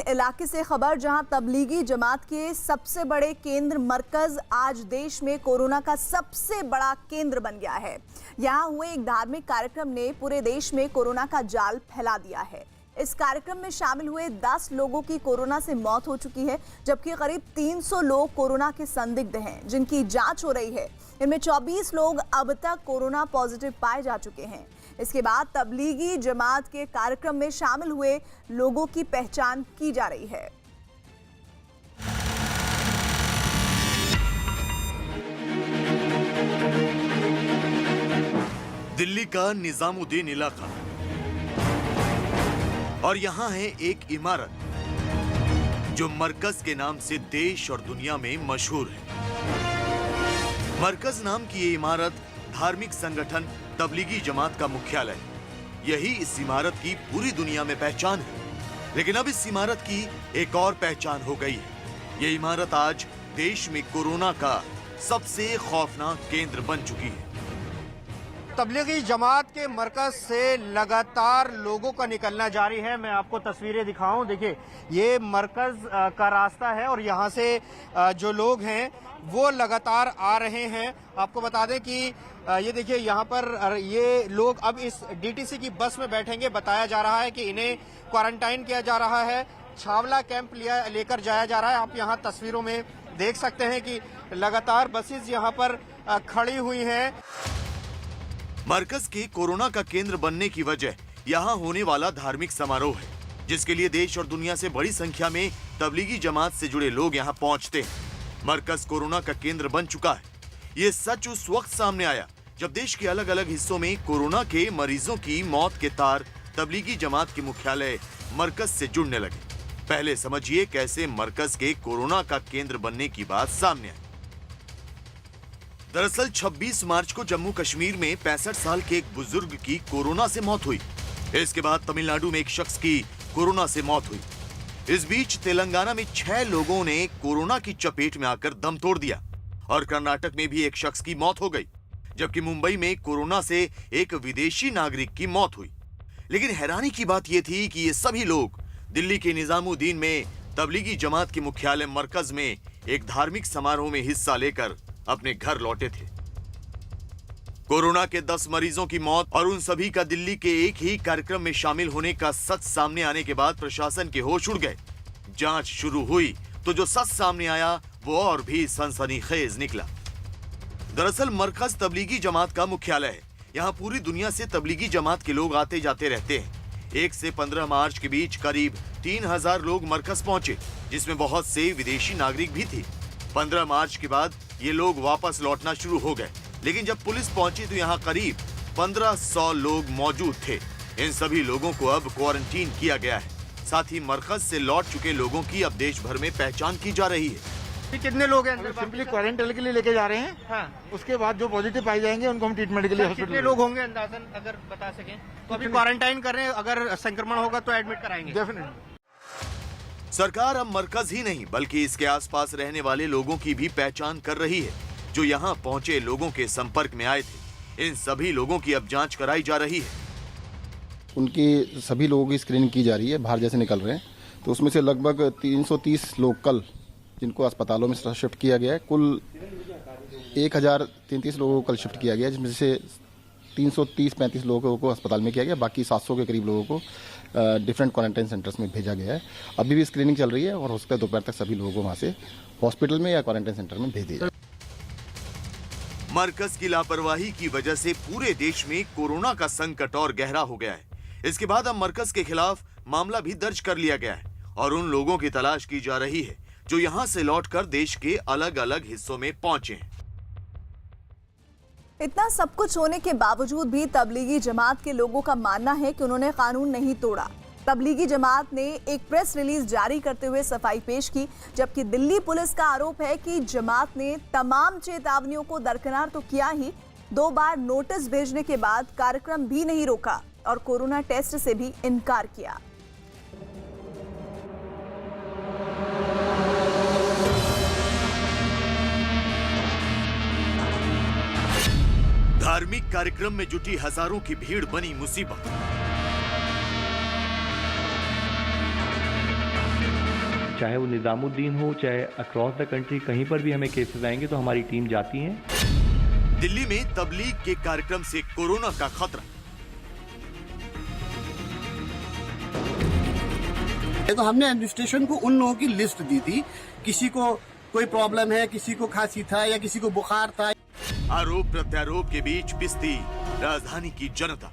इलाके से खबर, जहां तबलीगी जमात के सबसे बड़े केंद्र मरकज आज देश में कोरोना का सबसे बड़ा केंद्र बन गया है। यहां हुए एक धार्मिक कार्यक्रम ने पूरे देश में कोरोना का जाल फैला दिया है। इस कार्यक्रम में शामिल हुए 10 लोगों की कोरोना से मौत हो चुकी है, जबकि करीब 300 लोग कोरोना के संदिग्ध हैं, जिनकी जांच हो रही है। इनमें 24 लोग अब तक कोरोना पॉजिटिव पाए जा चुके हैं। इसके बाद तबलीगी जमात के कार्यक्रम में शामिल हुए लोगों की पहचान की जा रही है। दिल्ली का निजामुद्दीन इलाका, और यहाँ है एक इमारत जो मरकज के नाम से देश और दुनिया में मशहूर है। मरकज नाम की ये इमारत धार्मिक संगठन तबलीगी जमात का मुख्यालय, यही इस इमारत की पूरी दुनिया में पहचान है। लेकिन अब इस इमारत की एक और पहचान हो गई है। ये इमारत आज देश में कोरोना का सबसे खौफनाक केंद्र बन चुकी है। तबलीगी जमात के मरकज से लगातार लोगों का निकलना जारी है। मैं आपको तस्वीरें दिखाऊं, देखिए ये मरकज का रास्ता है और यहाँ से जो लोग हैं वो लगातार आ रहे हैं। आपको बता दें कि ये देखिए यहाँ पर ये लोग अब इस डीटीसी की बस में बैठेंगे। बताया जा रहा है कि इन्हें क्वारंटाइन किया जा रहा है, छावला कैंप लेकर जाया जा रहा है। आप यहाँ तस्वीरों में देख सकते हैं कि लगातार बसेस यहाँ पर खड़ी हुई हैं। मरकज के कोरोना का केंद्र बनने की वजह यहाँ होने वाला धार्मिक समारोह है, जिसके लिए देश और दुनिया से बड़ी संख्या में तबलीगी जमात से जुड़े लोग यहाँ पहुँचते हैं। मरकज कोरोना का केंद्र बन चुका है। ये सच उस वक्त सामने आया जब देश के अलग अलग हिस्सों में कोरोना के मरीजों की मौत के तार तबलीगी जमात के मुख्यालय मरकज से जुड़ने लगे। पहले समझिए कैसे मरकज के कोरोना का केंद्र बनने की बात सामने आई। दरअसल 26 मार्च को जम्मू कश्मीर में 65 साल के एक बुजुर्ग की कोरोना से मौत हुई। इसके बाद तमिलनाडु में एक शख्स की कोरोना से मौत हुई। इस बीच तेलंगाना में 6 लोगों ने कोरोना की चपेट में आकर दम तोड़ दिया और कर्नाटक में भी एक शख्स की मौत हो गई, जबकि मुंबई में कोरोना से एक विदेशी नागरिक की मौत हुई। लेकिन हैरानी की बात यह थी कि ये सभी लोग दिल्ली के निजामुद्दीन में तबलीगी जमात के मुख्यालय मरकज में एक धार्मिक समारोह में हिस्सा लेकर अपने घर लौटे थे। कोरोना के 10 मरीजों की मौत और उन सभी का दिल्ली के एक ही कार्यक्रम में शामिल होने का सच सामने आने के बाद प्रशासन के होश उड़ गए। जांच शुरू हुई तो जो सच सामने आया वो और भी सनसनीखेज निकला। दरअसल मरकज तबलीगी जमात का मुख्यालय है। यहाँ पूरी दुनिया से तबलीगी जमात के लोग आते जाते रहते हैं। 1 से 15 मार्च के बीच करीब 3000 लोग मरकज पहुंचे, जिसमें बहुत से विदेशी नागरिक भी थे। 15 मार्च के बाद ये लोग वापस लौटना शुरू हो गए, लेकिन जब पुलिस पहुंची तो यहाँ करीब 1500 लोग मौजूद थे। इन सभी लोगों को अब क्वारंटीन किया गया है। साथ ही मरकज से लौट चुके लोगों की अब देश भर में पहचान की जा रही है। कितने लोग हैं? सिंपली क्वारंटाइन के लिए लेके जा रहे हैं। हाँ। उसके बाद जो पॉजिटिव पाए जाएंगे उनको हम ट्रीटमेंट के लिए हॉस्पिटल। कितने लोग होंगे अंदाजन अगर बता सकें? तो अभी क्वारंटाइन कर रहे हैं, अगर संक्रमण होगा तो एडमिट कराएंगे। डेफिनेटली। सरकार अब मरकज ही नहीं बल्कि इसके आसपास रहने वाले लोगों की भी पहचान कर रही है, जो यहाँ पहुंचे लोगों के संपर्क में आए थे। इन सभी लोगों की अब जांच कराई जा रही है। उनकी सभी लोगों की स्क्रीनिंग की जा रही है, बाहर जैसे निकल रहे हैं। तो उसमें से लगभग 330 लोग कल जिनको अस्पतालों में शिफ्ट किया गया है। कुल 1033 लोगों को कल शिफ्ट किया गया, जिसमें से 330-35 लोगों को अस्पताल में किया गया। बाकी 700 के करीब लोगों को डिफरेंट क्वारंटाइन सेंटर्स में भेजा गया है। अभी भी स्क्रीनिंग चल रही है और हो सकता है दोपहर तक सभी लोगों को वहां से हॉस्पिटल में या क्वारंटाइन सेंटर में भेज दिया जाए। मरकज की लापरवाही की वजह से पूरे देश में कोरोना का संकट और गहरा हो गया है। इसके बाद अब मरकज के खिलाफ मामला भी दर्ज कर लिया गया है और उन लोगों की तलाश की जा रही है जो यहां से लौटकर देश के अलग अलग हिस्सों में पहुंचे हैं। इतना सब कुछ होने के बावजूद भी तबलीगी जमात के लोगों का मानना है कि उन्होंने कानून नहीं तोड़ा। तबलीगी जमात ने एक प्रेस रिलीज जारी करते हुए सफाई पेश की, जबकि दिल्ली पुलिस का आरोप है कि जमात ने तमाम चेतावनियों को दरकिनार तो किया ही, 2 बार नोटिस भेजने के बाद कार्यक्रम भी नहीं रोका और कोरोना टेस्ट से भी इनकार किया। धार्मिक कार्यक्रम में जुटी हजारों की भीड़ बनी मुसीबत। चाहे वो निज़ामुद्दीन हो, चाहे अक्रॉस द कंट्री कहीं पर भी हमें केसेस आएंगे तो हमारी टीम जाती है। दिल्ली में तबलीग के कार्यक्रम से कोरोना का खतरा। तो हमने एडमिनिस्ट्रेशन को उन लोगों की लिस्ट दी थी, किसी को कोई प्रॉब्लम है, किसी को खांसी था या किसी को बुखार था। आरोप प्रत्यारोप के बीच पिसती राजधानी की जनता।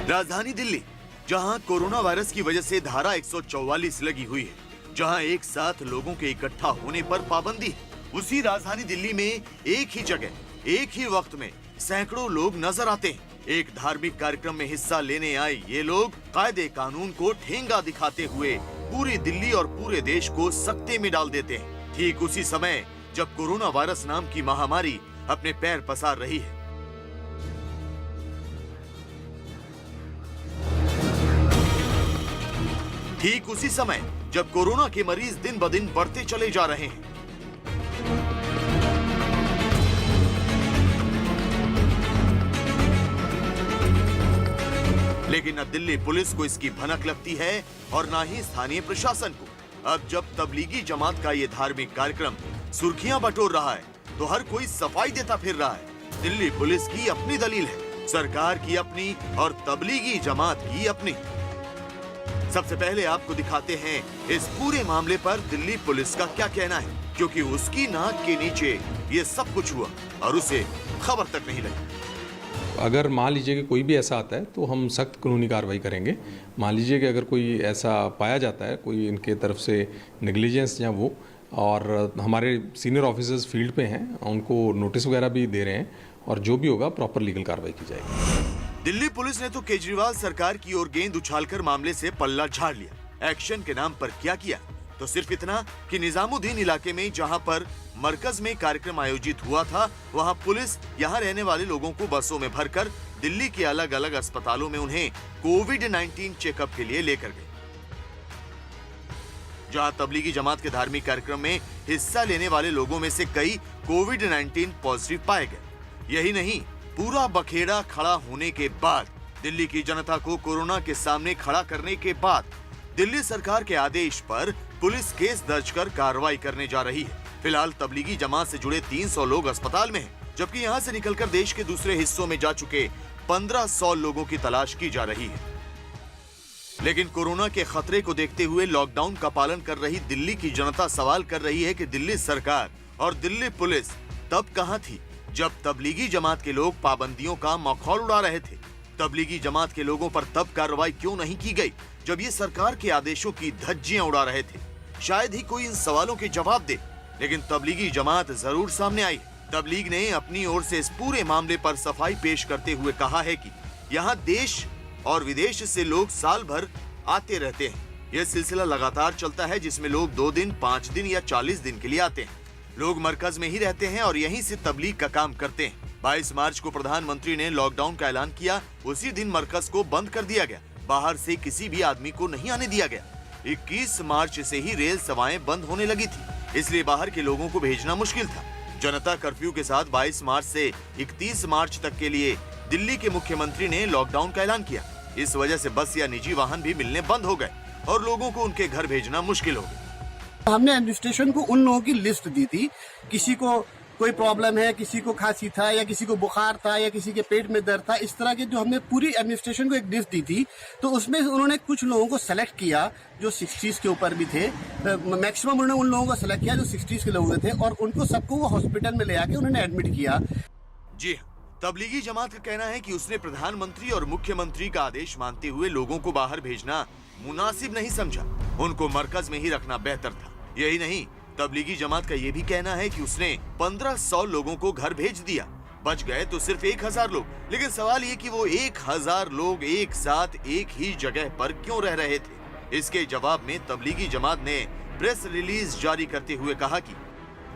राजधानी दिल्ली, जहां कोरोना वायरस की वजह से धारा 144 लगी हुई है, जहां एक साथ लोगों के इकट्ठा होने पर पाबंदी है, उसी राजधानी दिल्ली में एक ही जगह एक ही वक्त में सैकड़ों लोग नजर आते हैं। एक धार्मिक कार्यक्रम में हिस्सा लेने आए ये लोग कायदे कानून को ठेंगा दिखाते हुए पूरी दिल्ली और पूरे देश को सकते में डाल देते हैं। ठीक उसी समय जब कोरोना वायरस नाम की महामारी अपने पैर पसार रही है। ठीक उसी समय जब कोरोना के मरीज दिन ब दिन बढ़ते चले जा रहे हैं। लेकिन न दिल्ली पुलिस को इसकी भनक लगती है और न ही स्थानीय प्रशासन को। अब जब तबलीगी जमात का ये धार्मिक कार्यक्रम सुर्खियां बटोर रहा है तो हर कोई सफाई देता फिर रहा है। दिल्ली पुलिस की अपनी दलील है, सरकार की अपनी और तबलीगी जमात की अपनी। सबसे पहले आपको दिखाते हैं इस पूरे मामले पर दिल्ली पुलिस का क्या कहना है, क्योंकि उसकी नाक के नीचे ये सब कुछ हुआ और उसे खबर तक नहीं लगी। अगर मान लीजिए कि कोई भी ऐसा आता है तो हम सख्त कानूनी कार्रवाई करेंगे। मान लीजिए कि अगर कोई ऐसा पाया जाता है, कोई इनके तरफ से नेग्लिजेंस या वो, और हमारे सीनियर ऑफिसर्स फील्ड पे हैं, उनको नोटिस वगैरह भी दे रहे हैं और जो भी होगा प्रॉपर लीगल कार्रवाई की जाएगी। दिल्ली पुलिस ने तो केजरीवाल सरकार की ओर गेंद उछालकर मामले से पल्ला झाड़ लिया। एक्शन के नाम पर क्या किया? तो सिर्फ इतना कि निजामुद्दीन इलाके में जहां पर मरकज में कार्यक्रम आयोजित हुआ था, वहां पुलिस यहां रहने वाले लोगों को बसों में भरकर दिल्ली के अलग अलग अस्पतालों में उन्हें कोविड-19 चेकअप के लिए लेकर गई। जहां तबलीगी जमात के धार्मिक कार्यक्रम में हिस्सा लेने वाले लोगों में से कई कोविड-19 पॉजिटिव पाए गए। यही नहीं, पूरा बखेड़ा खड़ा होने के बाद, दिल्ली की जनता को कोरोना के सामने खड़ा करने के बाद, दिल्ली सरकार के आदेश पर पुलिस केस दर्ज कर कार्रवाई करने जा रही है। फिलहाल तबलीगी जमात से जुड़े 300 लोग अस्पताल में हैं, जबकि यहां से निकलकर देश के दूसरे हिस्सों में जा चुके 1500 लोगों की तलाश की जा रही है। लेकिन कोरोना के खतरे को देखते हुए लॉकडाउन का पालन कर रही दिल्ली की जनता सवाल कर रही है कि दिल्ली सरकार और दिल्ली पुलिस तब कहां थी जब तबलीगी जमात के लोग पाबंदियों का मखौल उड़ा रहे थे। तबलीगी जमात के लोगों पर तब कार्रवाई क्यों नहीं की गई जब ये सरकार के आदेशों की धज्जियां उड़ा रहे थे? शायद ही कोई इन सवालों के जवाब दे, लेकिन तबलीगी जमात जरूर सामने आई। तबलीग ने अपनी ओर से इस पूरे मामले पर सफाई पेश करते हुए कहा है कि यहाँ देश और विदेश से लोग साल भर आते रहते हैं। यह सिलसिला लगातार चलता है, जिसमें लोग 2 दिन, 5 दिन या 40 दिन के लिए आते हैं। लोग मरकज में ही रहते हैं और यहीं से तबलीग का काम करते हैं। 22 मार्च को प्रधानमंत्री ने लॉकडाउन का ऐलान किया। उसी दिन मरकज को बंद कर दिया गया, बाहर से किसी भी आदमी को नहीं आने दिया गया। 21 मार्च से ही रेल सेवाएं बंद होने लगी थी, इसलिए बाहर के लोगों को भेजना मुश्किल था। जनता कर्फ्यू के साथ 22 मार्च से 31 मार्च तक के लिए दिल्ली के मुख्यमंत्री ने लॉकडाउन का ऐलान किया। इस वजह से बस या निजी वाहन भी मिलने बंद हो गए और लोगों को उनके घर भेजना मुश्किल हो गया। हमने एडमिनिस्ट्रेशन को उन लोगों की लिस्ट दी थी, किसी को कोई प्रॉब्लम है, किसी को खांसी था या किसी को बुखार था या किसी के पेट में दर्द था, इस तरह के जो हमने पूरी एडमिनिस्ट्रेशन को एक लिस्ट दी थी। तो उसमें उन्होंने कुछ लोगों को सेलेक्ट किया जो 60s के ऊपर भी थे। मैक्सिमम उन्होंने उन लोगों को सेलेक्ट किया जो 60s के लोग थे और उनको सबको वो हॉस्पिटल में ले आके उन्होंने एडमिट किया। जी हाँ, तबलीगी जमात का कहना है कि उसने प्रधानमंत्री और मुख्यमंत्री का आदेश मानते हुए लोगों को बाहर भेजना मुनासिब नहीं समझा, उनको मरकज में ही रखना बेहतर था। यही नहीं, तबलीगी जमात का ये भी कहना है कि उसने 1500 लोगों को घर भेज दिया, बच गए तो सिर्फ 1000 लोग। लेकिन सवाल ये कि वो 1000 लोग एक साथ एक ही जगह पर क्यों रह रहे थे? इसके जवाब में तबलीगी जमात ने प्रेस रिलीज जारी करते हुए कहा कि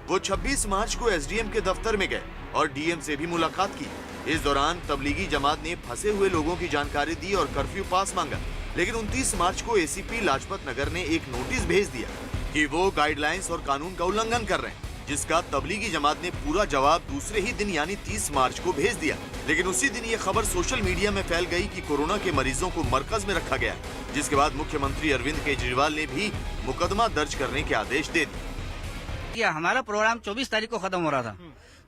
वो 26 मार्च को एसडीएम के दफ्तर में गए और डीएम से भी मुलाकात की। इस दौरान तबलीगी जमात ने फंसे हुए लोगों की जानकारी दी और कर्फ्यू पास मांगा। लेकिन 29 मार्च को एसीपी लाजपत नगर ने एक नोटिस भेज दिया कि वो गाइडलाइंस और कानून का उल्लंघन कर रहे हैं, जिसका तबलीगी जमात ने पूरा जवाब दूसरे ही दिन यानी 30 मार्च को भेज दिया। लेकिन उसी दिन ये खबर सोशल मीडिया में फैल गई कि कोरोना के मरीजों को मरकज में रखा गया, जिसके बाद मुख्यमंत्री अरविंद केजरीवाल ने भी मुकदमा दर्ज करने के आदेश दे दिए। हमारा प्रोग्राम 24 तारीख को खत्म हो रहा था,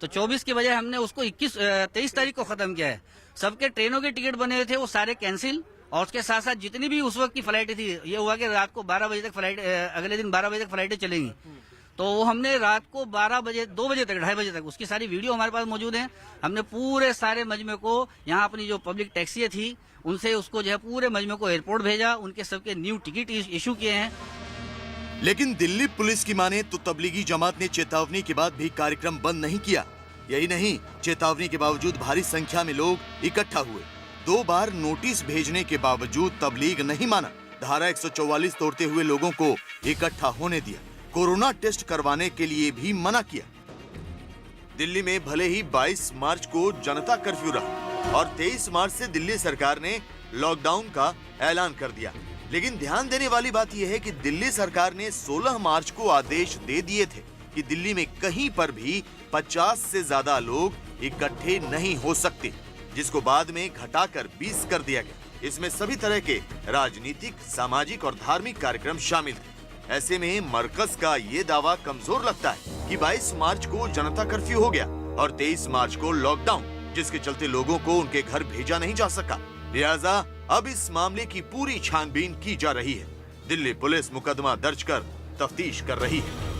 तो 24 की बजाय हमने उसको 23 तारीख को खत्म किया है। सबके ट्रेनों के टिकट बने हुए थे वो सारे कैंसिल, और उसके साथ साथ जितनी भी उस वक्त की फ्लाइटें थी, ये हुआ कि रात को 12 बजे तक फ्लाइट, अगले दिन 12 बजे तक फ्लाइटें चलेंगी, तो वो हमने रात को 12 बजे 2 बजे तक 2:30 बजे तक उसकी सारी वीडियो हमारे पास मौजूद है। हमने पूरे सारे मजमे को, यहाँ अपनी जो पब्लिक टैक्सी थी उनसे उसको जो है पूरे मजमे को एयरपोर्ट भेजा, उनके सबके न्यू टिकट इशू किए हैं। लेकिन दिल्ली पुलिस की माने तो तबलीगी जमात ने चेतावनी के बाद भी कार्यक्रम बंद नहीं किया। यही नहीं, चेतावनी के बावजूद भारी संख्या में लोग इकट्ठा हुए। 2 बार नोटिस भेजने के बावजूद तबलीग नहीं माना, धारा 144 तोड़ते हुए लोगों को इकट्ठा होने दिया, कोरोना टेस्ट करवाने के लिए भी मना किया। दिल्ली में भले ही 22 मार्च को जनता कर्फ्यू रहा और 23 मार्च से दिल्ली सरकार ने लॉकडाउन का ऐलान कर दिया, लेकिन ध्यान देने वाली बात यह है कि दिल्ली सरकार ने 16 मार्च को आदेश दे दिए थे कि दिल्ली में कहीं पर भी 50 से ज्यादा लोग इकट्ठे नहीं हो सकते, जिसको बाद में घटाकर 20 कर दिया गया। इसमें सभी तरह के राजनीतिक, सामाजिक और धार्मिक कार्यक्रम शामिल थे। ऐसे में मरकज का ये दावा कमजोर लगता है कि 22 मार्च को जनता कर्फ्यू हो गया और 23 मार्च को लॉकडाउन, जिसके चलते लोगों को उनके घर भेजा नहीं जा सका। लिहाजा अब इस मामले की पूरी छानबीन की जा रही है। दिल्ली पुलिस मुकदमा दर्ज कर तफ्तीश कर रही है।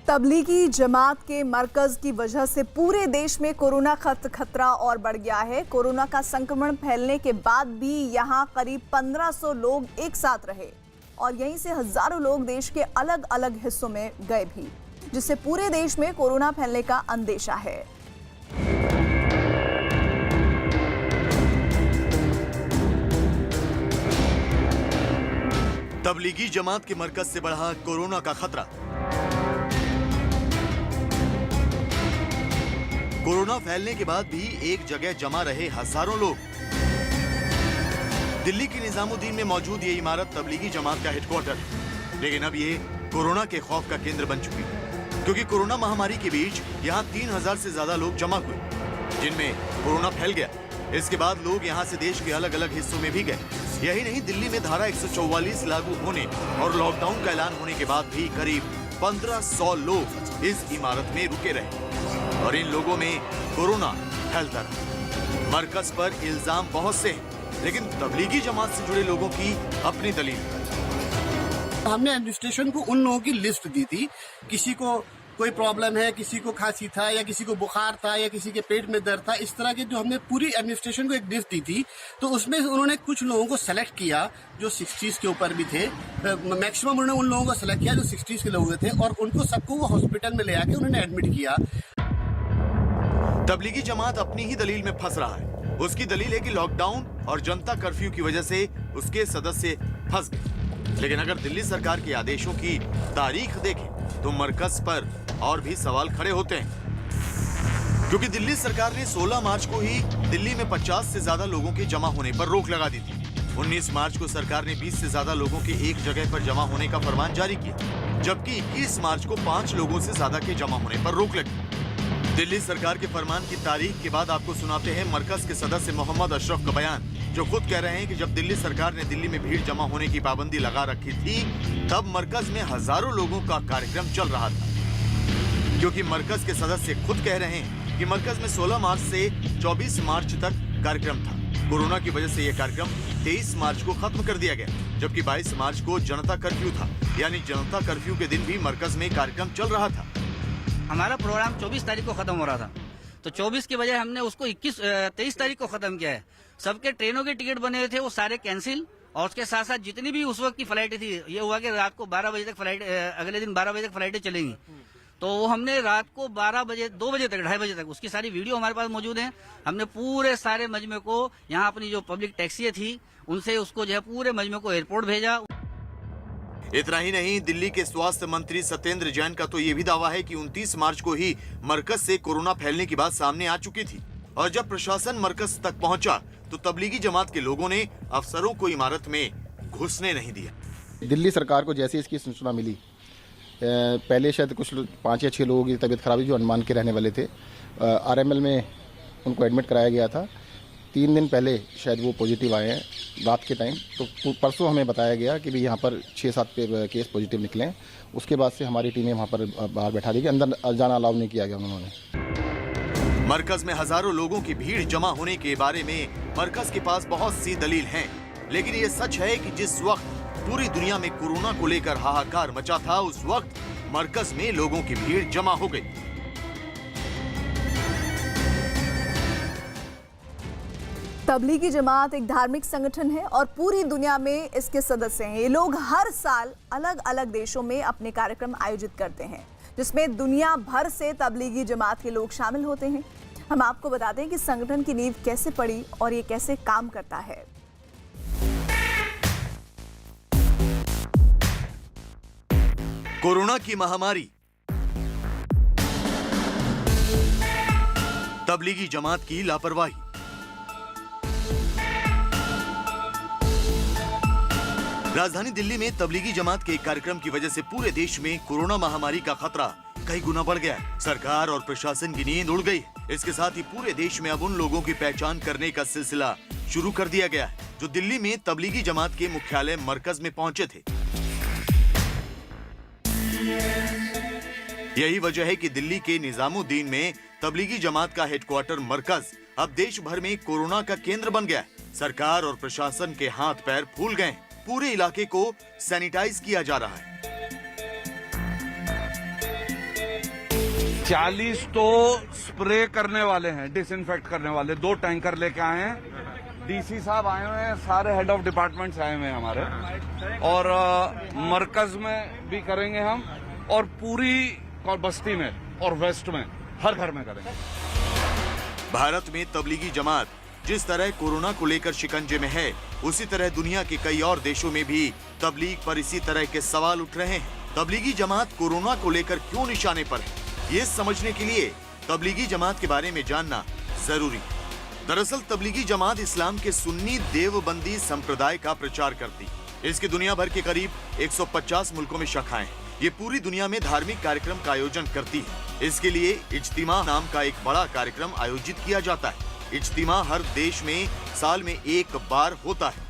तबलीगी जमात के मरकज की वजह से पूरे देश में कोरोना खतरा और बढ़ गया है। कोरोना का संक्रमण फैलने के बाद भी यहां करीब 1500 लोग एक साथ रहे और यहीं से हजारों लोग देश के अलग अलग हिस्सों में गए भी, जिससे पूरे देश में कोरोना फैलने का अंदेशा है। तबलीगी जमात के मरकज से बढ़ा कोरोना का खतरा। कोरोना फैलने के बाद भी एक जगह जमा रहे हजारों लोग। दिल्ली की निजामुद्दीन में मौजूद ये इमारत तबलीगी जमात का हेडक्वार्टर है, लेकिन अब ये कोरोना के खौफ का केंद्र बन चुकी है, क्योंकि कोरोना महामारी के बीच यहाँ 3000 से ज्यादा लोग जमा हुए, जिनमें कोरोना फैल गया। इसके बाद लोग यहाँ से देश के अलग अलग हिस्सों में भी गए। यही नहीं, दिल्ली में धारा 144 लागू होने और लॉकडाउन का ऐलान होने के बाद भी करीब 1500 लोग इस इमारत में रुके रहे और इन लोगों में कोरोना फैलता रहा। मरकज पर इल्जाम बहुत से हैं, लेकिन तबलीगी जमात से जुड़े लोगों की अपनी दलील है। हमने एडमिनिस्ट्रेशन को उन लोगों की लिस्ट दी थी, किसी को कोई प्रॉब्लम है, किसी को खांसी था या किसी को बुखार था या किसी के पेट में दर्द था, इस तरह के जो हमने पूरी एडमिनिस्ट्रेशन को एक लिस्ट दी थी। तो उसमें उन्होंने कुछ लोगों को सेलेक्ट किया जो 60s के ऊपर भी थे। मैक्सिमम उन्होंने उन लोगों को सेलेक्ट किया जो 60s के लोग थे और उनको सबको वो हॉस्पिटल में ले आके उन्होंने एडमिट किया। तबलीगी जमात अपनी ही दलील में फंस रहा है। उसकी दलील है कि लॉकडाउन और जनता कर्फ्यू की वजह से उसके सदस्य फंस गए। लेकिन अगर दिल्ली सरकार के आदेशों की तारीख देखें तो मरकज पर और भी सवाल खड़े होते हैं, क्योंकि दिल्ली सरकार ने 16 मार्च को ही दिल्ली में 50 से ज्यादा लोगों के जमा होने पर रोक लगा दी थी। 19 मार्च को सरकार ने 20 से ज्यादा लोगों के एक जगह पर जमा होने का फरमान जारी किया, जबकि 21 मार्च को 5 लोगों से ज्यादा के जमा होने पर रोक लगी। दिल्ली सरकार के फरमान की तारीख के बाद आपको सुनाते हैं मरकज के सदस्य मोहम्मद अशरफ का बयान, जो खुद कह रहे हैं कि जब दिल्ली सरकार ने दिल्ली में भीड़ जमा होने की पाबंदी लगा रखी थी, तब मरकज में हजारों लोगों का कार्यक्रम चल रहा था। क्योंकि मरकज के सदस्य खुद कह रहे हैं कि मरकज में 16 मार्च से 24 मार्च तक कार्यक्रम था। कोरोना की वजह से यह कार्यक्रम 23 मार्च को खत्म कर दिया गया, जबकि 22 मार्च को जनता कर्फ्यू था, यानी जनता कर्फ्यू के दिन भी मरकज में कार्यक्रम चल रहा था। हमारा प्रोग्राम 24 तारीख को खत्म हो रहा था, तो 24 की बजाय हमने उसको 23 तारीख को खत्म किया है। सबके ट्रेनों के टिकट बने हुए थे वो सारे कैंसिल, और उसके साथ साथ जितनी भी उस वक्त की फ्लाइटें थी, ये हुआ कि रात को 12 बजे तक फ्लाइट, अगले दिन 12 बजे तक फ्लाइटें चलेंगी, तो वो हमने रात को 12 बजे 2 बजे तक 2:30 बजे तक उसकी सारी वीडियो हमारे पास मौजूद है। हमने पूरे सारे मजमे को, यहाँ अपनी जो पब्लिक टैक्सी थी उनसे उसको जो है पूरे मजमे को एयरपोर्ट भेजा। इतना ही नहीं, दिल्ली के स्वास्थ्य मंत्री सत्येंद्र जैन का तो ये भी दावा है कि 29 मार्च को ही मरकज से कोरोना फैलने की बात सामने आ चुकी थी, और जब प्रशासन मरकज तक पहुंचा तो तबलीगी जमात के लोगों ने अफसरों को इमारत में घुसने नहीं दिया। दिल्ली सरकार को जैसे इसकी सूचना मिली पहले शायद कुछ 5 या 6 लोगों की तबीयत खराब हुई जो अंडमान के रहने वाले थे। RML में उनको एडमिट कराया गया था। 3 दिन पहले शायद वो पॉजिटिव आए हैं रात के टाइम। तो परसों हमें बताया गया कि भाई यहाँ पर 6-7 केस पॉजिटिव निकले हैं। उसके बाद से हमारी टीमें वहाँ पर बाहर बैठा दी गई, अंदर जाना अलाउ नहीं किया गया उन्होंने। मरकज में हजारों लोगों की भीड़ जमा होने के बारे में मरकज के पास बहुत सी दलील हैं, लेकिन ये सच है कि जिस वक्त पूरी दुनिया में कोरोना को लेकर हाहाकार मचा था, उस वक्त मरकज में लोगों की भीड़ जमा हो गई। तबलीगी जमात एक धार्मिक संगठन है और पूरी दुनिया में इसके सदस्य हैं। ये लोग हर साल अलग अलग देशों में अपने कार्यक्रम आयोजित करते हैं, जिसमें दुनिया भर से तबलीगी जमात के लोग शामिल होते हैं। हम आपको बताते हैं कि संगठन की नींव कैसे पड़ी और ये कैसे काम करता है। कोरोना की महामारी, तबलीगी जमात की लापरवाही, राजधानी दिल्ली में तबलीगी जमात के एक कार्यक्रम की वजह से पूरे देश में कोरोना महामारी का खतरा कई गुना बढ़ गया है। सरकार और प्रशासन की नींद उड़ गई। इसके साथ ही पूरे देश में अब उन लोगों की पहचान करने का सिलसिला शुरू कर दिया गया है जो दिल्ली में तबलीगी जमात के मुख्यालय मरकज में पहुंचे थे। यही वजह है कि दिल्ली के निजामुद्दीन में तबलीगी जमात का हेडक्वार्टर मरकज अब देश भर में कोरोना का केंद्र बन गया है। सरकार और प्रशासन के हाथ पैर फूल गए। पूरे इलाके को सैनिटाइज किया जा रहा है। 40 तो स्प्रे करने वाले हैं, डिसइंफेक्ट करने वाले 2 टैंकर लेके आए हैं। डीसी साहब आए हुए हैं, सारे हेड ऑफ डिपार्टमेंट्स आए हुए हैं हमारे, और मरकज में भी करेंगे हम, और पूरी बस्ती में और वेस्ट में हर घर में करेंगे। भारत में तबलीगी जमात जिस तरह कोरोना को लेकर शिकंजे में है, उसी तरह दुनिया के कई और देशों में भी तबलीग पर इसी तरह के सवाल उठ रहे हैं। तबलीगी जमात कोरोना को लेकर क्यों निशाने पर है, ये समझने के लिए तबलीगी जमात के बारे में जानना जरूरी है। दरअसल तबलीगी जमात इस्लाम के सुन्नी देवबंदी संप्रदाय का प्रचार करती है। इसकी दुनिया भर के करीब 150 मुल्कों में शाखाएं हैं। ये पूरी दुनिया में धार्मिक कार्यक्रम का आयोजन करती है। इसके लिए इज्तिमा नाम का एक बड़ा कार्यक्रम आयोजित किया जाता है। इज्तिमा हर देश में साल में एक बार होता है।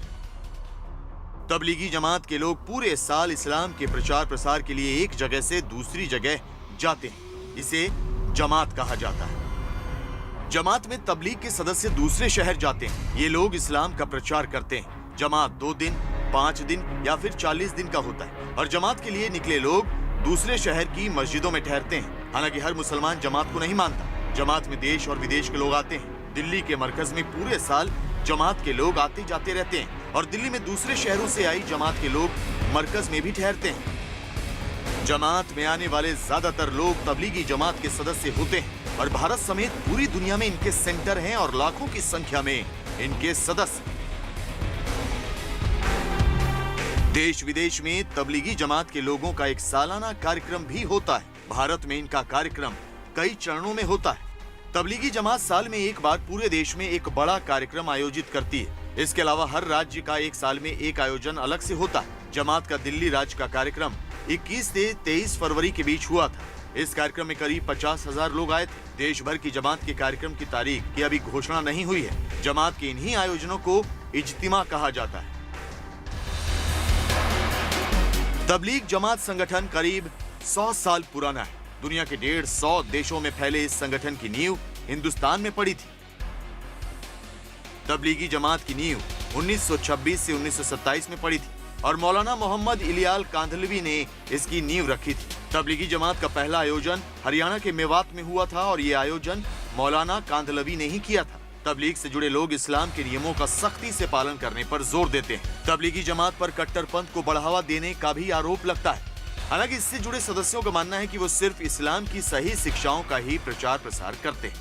तबलीगी जमात के लोग पूरे साल इस्लाम के प्रचार प्रसार के लिए एक जगह से दूसरी जगह जाते हैं। इसे जमात कहा जाता है। जमात में तबलीग के सदस्य दूसरे शहर जाते हैं। ये लोग इस्लाम का प्रचार करते हैं। जमात 2 दिन, 5 दिन या फिर 40 दिन का होता है और जमात के लिए निकले लोग दूसरे शहर की मस्जिदों में ठहरते हैं। हालांकि हर मुसलमान जमात को नहीं मानता। जमात में देश और विदेश के लोग आते हैं। दिल्ली के मरकज में पूरे साल जमात के लोग आते जाते रहते हैं और दिल्ली में दूसरे शहरों से आई जमात के लोग मरकज में भी ठहरते हैं। जमात में आने वाले ज्यादातर लोग तबलीगी जमात के सदस्य होते हैं और भारत समेत पूरी दुनिया में इनके सेंटर हैं और लाखों की संख्या में इनके सदस्य। देश विदेश में तबलीगी जमात के लोगों का एक सालाना कार्यक्रम भी होता है। भारत में इनका कार्यक्रम कई चरणों में होता है। तबलीगी जमात साल में एक बार पूरे देश में एक बड़ा कार्यक्रम आयोजित करती है। इसके अलावा हर राज्य का एक साल में एक आयोजन अलग से होता है। जमात का दिल्ली राज्य का कार्यक्रम 21 से 23 फरवरी के बीच हुआ था। इस कार्यक्रम में करीब 50,000 लोग आए थे। देश भर की जमात के कार्यक्रम की तारीख की अभी घोषणा नहीं हुई है। जमात के इन्हीं आयोजनों को इज्तिमा कहा जाता है। तबलीग जमात संगठन करीब 100 साल पुराना है। दुनिया के 150 देशों में फैले इस संगठन की नींव हिंदुस्तान में पड़ी थी। तबलीगी जमात की नींव 1926 से 1927 में पड़ी थी और मौलाना मोहम्मद इलियाल कांधलवी ने इसकी नींव रखी थी। तबलीगी जमात का पहला आयोजन हरियाणा के मेवात में हुआ था और ये आयोजन मौलाना कांधलवी ने ही किया था। तबलीग से जुड़े लोग इस्लाम के नियमों का सख्ती से पालन करने पर जोर देते हैं। तबलीगी जमात पर कट्टरपंथ को बढ़ावा देने का भी आरोप लगता है। हालांकि इससे जुड़े सदस्यों का मानना है कि वो सिर्फ इस्लाम की सही शिक्षाओं का ही प्रचार प्रसार करते हैं।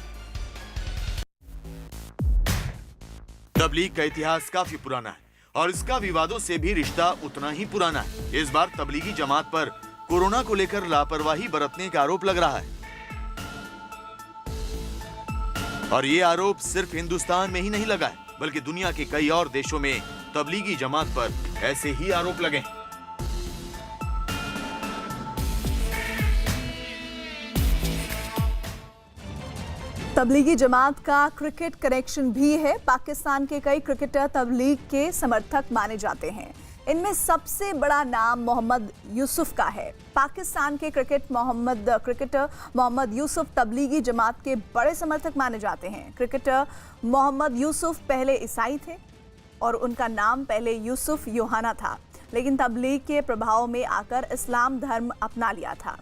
तबलीग का इतिहास काफी पुराना है और इसका विवादों से भी रिश्ता उतना ही पुराना है। इस बार तबलीगी जमात पर कोरोना को लेकर लापरवाही बरतने का आरोप लग रहा है और ये आरोप सिर्फ हिंदुस्तान में ही नहीं लगा है, बल्कि दुनिया के कई और देशों में तबलीगी जमात पर ऐसे ही आरोप लगे हैं। तबलीगी जमात का क्रिकेट कनेक्शन भी है। पाकिस्तान के कई क्रिकेटर तबलीग के समर्थक माने जाते हैं। इनमें सबसे बड़ा नाम मोहम्मद यूसुफ का है। पाकिस्तान के क्रिकेटर मोहम्मद यूसुफ तबलीगी जमात के बड़े समर्थक माने जाते हैं। क्रिकेटर मोहम्मद यूसुफ पहले ईसाई थे और उनका नाम पहले यूसुफ योहाना था, लेकिन तबलीग के प्रभाव में आकर इस्लाम धर्म अपना लिया था।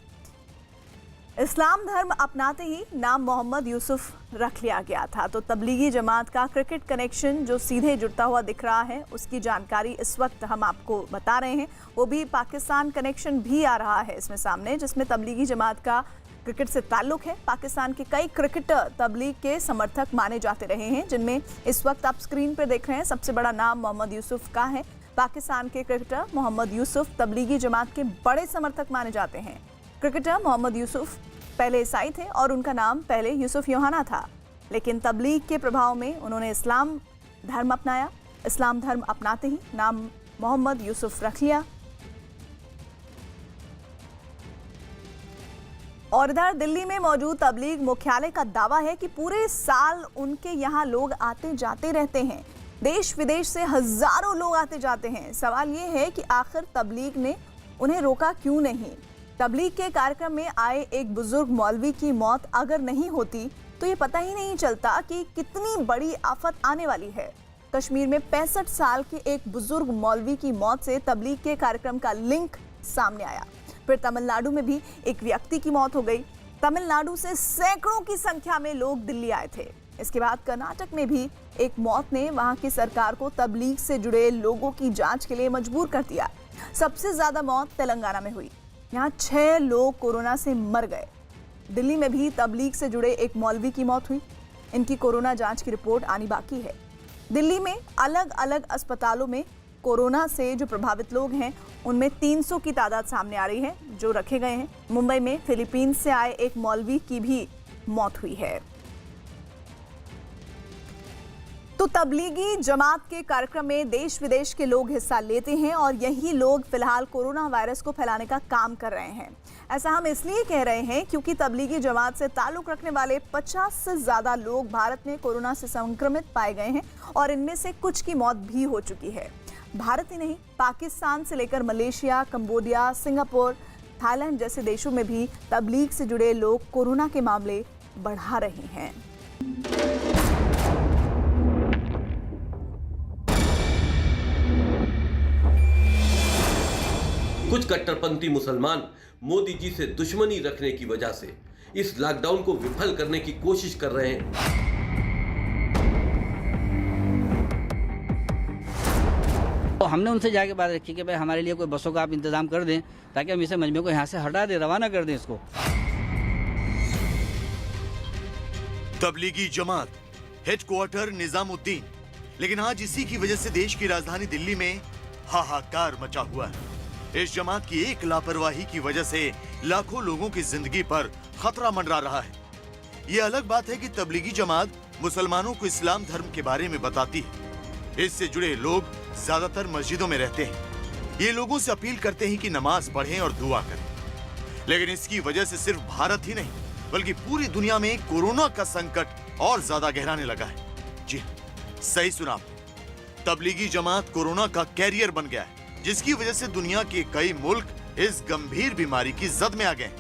इस्लाम धर्म अपनाते ही नाम मोहम्मद यूसुफ रख लिया गया था। तो तबलीगी जमात का क्रिकेट कनेक्शन जो सीधे जुड़ता हुआ दिख रहा है, उसकी जानकारी इस वक्त हम आपको बता रहे हैं। वो भी पाकिस्तान कनेक्शन भी आ रहा है इसमें सामने, जिसमें तबलीगी जमात का क्रिकेट से ताल्लुक है। पाकिस्तान के कई क्रिकेटर तबलीग के समर्थक माने जाते रहे हैं, जिनमें इस वक्त आप स्क्रीन पर देख रहे हैं सबसे बड़ा नाम मोहम्मद यूसुफ का है। पाकिस्तान के क्रिकेटर मोहम्मद यूसुफ तबलीगी जमात के बड़े समर्थक माने जाते हैं। क्रिकेटर मोहम्मद यूसुफ पहले ईसाई थे और उनका नाम पहले यूसुफ योहाना था, लेकिन तबलीग के प्रभाव में उन्होंने इस्लाम धर्म अपनाया। इस्लाम धर्म अपनाते ही नाम मोहम्मद यूसुफ रख लिया। और इधर दिल्ली में मौजूद तबलीग मुख्यालय का दावा है कि पूरे साल उनके यहाँ लोग आते जाते रहते हैं। देश विदेश से हजारों लोग आते जाते हैं। सवाल ये है कि आखिर तबलीग ने उन्हें रोका क्यों नहीं। तबलीग के कार्यक्रम में आए एक बुजुर्ग मौलवी की मौत अगर नहीं होती तो ये पता ही नहीं चलता कि कितनी बड़ी आफत आने वाली है। कश्मीर में 65 साल के एक बुजुर्ग मौलवी की मौत से तबलीग के कार्यक्रम का लिंक सामने आया। फिर तमिलनाडु में भी एक व्यक्ति की मौत हो गई। तमिलनाडु से सैकड़ों की संख्या में लोग दिल्ली आए थे। इसके बाद कर्नाटक में भी एक मौत ने वहां की सरकार को तबलीग से जुड़े लोगों की जांच के लिए मजबूर कर दिया। सबसे ज्यादा मौत तेलंगाना में हुई। यहाँ 6 लोग कोरोना से मर गए। दिल्ली में भी तबलीग से जुड़े एक मौलवी की मौत हुई। इनकी कोरोना जांच की रिपोर्ट आनी बाकी है। दिल्ली में अलग अलग अस्पतालों में कोरोना से जो प्रभावित लोग हैं उनमें 300 की तादाद सामने आ रही है जो रखे गए हैं। मुंबई में फिलीपींस से आए एक मौलवी की भी मौत हुई है। तो तबलीगी जमात के कार्यक्रम में देश विदेश के लोग हिस्सा लेते हैं और यही लोग फिलहाल कोरोना वायरस को फैलाने का काम कर रहे हैं। ऐसा हम इसलिए कह रहे हैं क्योंकि तबलीगी जमात से ताल्लुक रखने वाले 50 से ज्यादा लोग भारत में कोरोना से संक्रमित पाए गए हैं और इनमें से कुछ की मौत भी हो चुकी है। भारत ही नहीं, पाकिस्तान से लेकर मलेशिया, कंबोडिया, सिंगापुर, थाईलैंड जैसे देशों में भी तबलीग से जुड़े लोग कोरोना के मामले बढ़ा रहे हैं। कुछ कट्टरपंथी मुसलमान मोदी जी से दुश्मनी रखने की वजह से इस लॉकडाउन को विफल करने की कोशिश कर रहे हैं। तो हमने उनसे जाके बात रखी कि भाई हमारे लिए कोई बसों का आप इंतजाम कर दें ताकि हम इसे मजमे को यहाँ से हटा दें, रवाना कर दें इसको। तबलीगी जमात हेडक्वार्टर निजामुद्दीन, लेकिन आज इसी की वजह से देश की राजधानी दिल्ली में हाहाकार मचा हुआ है। इस जमात की एक लापरवाही की वजह से लाखों लोगों की जिंदगी पर खतरा मंडरा रहा है। ये अलग बात है कि तबलीगी जमात मुसलमानों को इस्लाम धर्म के बारे में बताती है। इससे जुड़े लोग ज्यादातर मस्जिदों में रहते हैं। ये लोगों से अपील करते हैं कि नमाज पढ़ें और दुआ करें। लेकिन इसकी वजह से सिर्फ भारत ही नहीं बल्कि पूरी दुनिया में कोरोना का संकट और ज्यादा गहराने लगा है। जी सही सुना आपने, तबलीगी जमात कोरोना का कैरियर बन गया है, जिसकी वजह से दुनिया के कई मुल्क इस गंभीर बीमारी की जद में आ गए।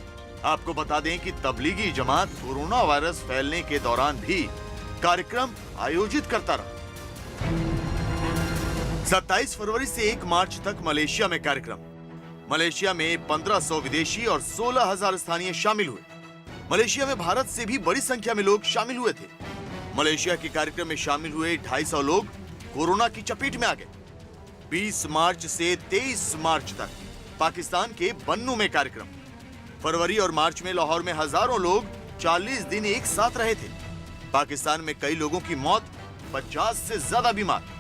आपको बता दें कि तबलीगी जमात कोरोना वायरस फैलने के दौरान भी कार्यक्रम आयोजित करता रहा। 27 फरवरी से 1 मार्च तक मलेशिया में कार्यक्रम। मलेशिया में 1500 विदेशी और 16,000 स्थानीय शामिल हुए। मलेशिया में भारत से भी बड़ी संख्या में लोग शामिल हुए थे। मलेशिया के कार्यक्रम में शामिल हुए 250 लोग कोरोना की चपेट में आ गए। 20 मार्च से 23 मार्च तक पाकिस्तान के बन्नू में कार्यक्रम। फरवरी और मार्च में लाहौर में हजारों लोग 40 दिन एक साथ रहे थे। पाकिस्तान में कई लोगों की मौत, 50 से ज्यादा बीमार।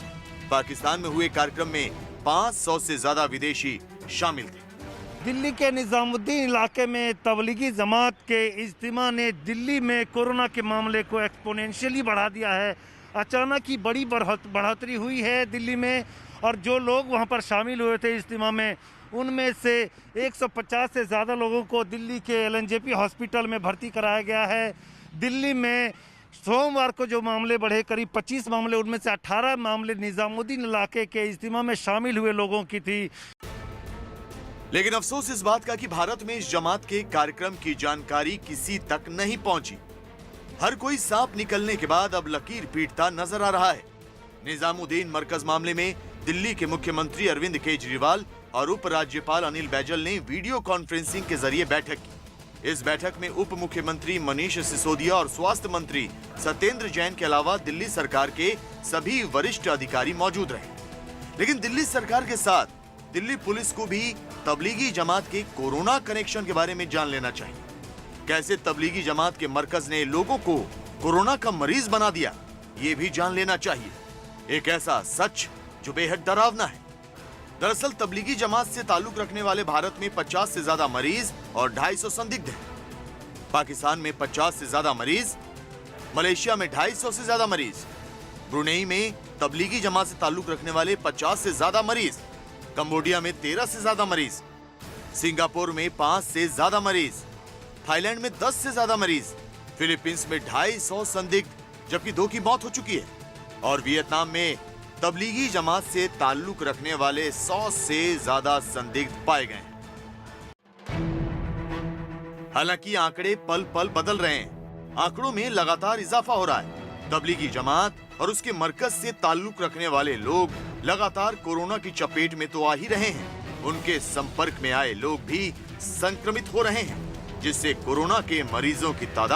पाकिस्तान में हुए कार्यक्रम में 500 से ज्यादा विदेशी शामिल थे। दिल्ली के निजामुद्दीन इलाके में तबलीगी जमात के इज्तिमा ने दिल्ली में कोरोना के मामले को एक्सपोनेंशियली बढ़ा दिया है। अचानक ही बड़ी बढ़ोतरी हुई है दिल्ली में, और जो लोग वहां पर शामिल हुए थे इज्तिमा में, उनमें से 150 से ज़्यादा लोगों को दिल्ली के LNJP हॉस्पिटल में भर्ती कराया गया है। दिल्ली में सोमवार को जो मामले बढ़े, करीब 25 मामले, उनमें से 18 मामले निजामुद्दीन इलाके के इज्तिमा में शामिल हुए लोगों की थी। लेकिन अफसोस इस बात का कि भारत में इस जमात के कार्यक्रम की जानकारी किसी तक नहीं पहुंची। हर कोई सांप निकलने के बाद अब लकीर पीटता नजर आ रहा है। निजामुद्दीन मरकज मामले में दिल्ली के मुख्यमंत्री अरविंद केजरीवाल और उपराज्यपाल अनिल बैजल ने वीडियो कॉन्फ्रेंसिंग के जरिए बैठक की। इस बैठक में उप मुख्यमंत्री मनीष सिसोदिया और स्वास्थ्य मंत्री सत्येंद्र जैन के अलावा दिल्ली सरकार के सभी वरिष्ठ अधिकारी मौजूद रहे। लेकिन दिल्ली सरकार के साथ दिल्ली पुलिस को भी तबलीगी जमात के कोरोना कनेक्शन के बारे में जान लेना चाहिए। कैसे तबलीगी जमात के मरकज ने लोगों को कोरोना का मरीज बना दिया, ये भी जान लेना चाहिए। एक ऐसा सच जो बेहद डरावना है। दरअसल तबलीगी जमात से ताल्लुक रखने वाले भारत में 50 से ज्यादा मरीज और 250 संदिग्ध हैं। पाकिस्तान में 50 से ज्यादा मरीज, मलेशिया में 250 से ज्यादा मरीज, ब्रुनेई में तबलीगी जमात से ताल्लुक रखने वाले 50 से ज्यादा मरीज, कंबोडिया में 13 से ज्यादा मरीज, सिंगापुर में 5 से ज्यादा मरीज, थाईलैंड में 10 से ज्यादा मरीज, फिलीपींस में 250 संदिग्ध जबकि 2 की मौत हो चुकी है, और वियतनाम में तबलीगी जमात से ताल्लुक रखने वाले 100 से ज्यादा संदिग्ध पाए गए हैं। हालांकि आंकड़े पल पल बदल रहे हैं। आंकड़ों में लगातार इजाफा हो रहा है। तबलीगी जमात और उसके मरकज से ताल्लुक रखने वाले लोग लगातार कोरोना की चपेट में तो आ ही रहे हैं, उनके संपर्क में आए लोग भी संक्रमित हो रहे हैं, जिससे कोरोना के मरीजों की तादाद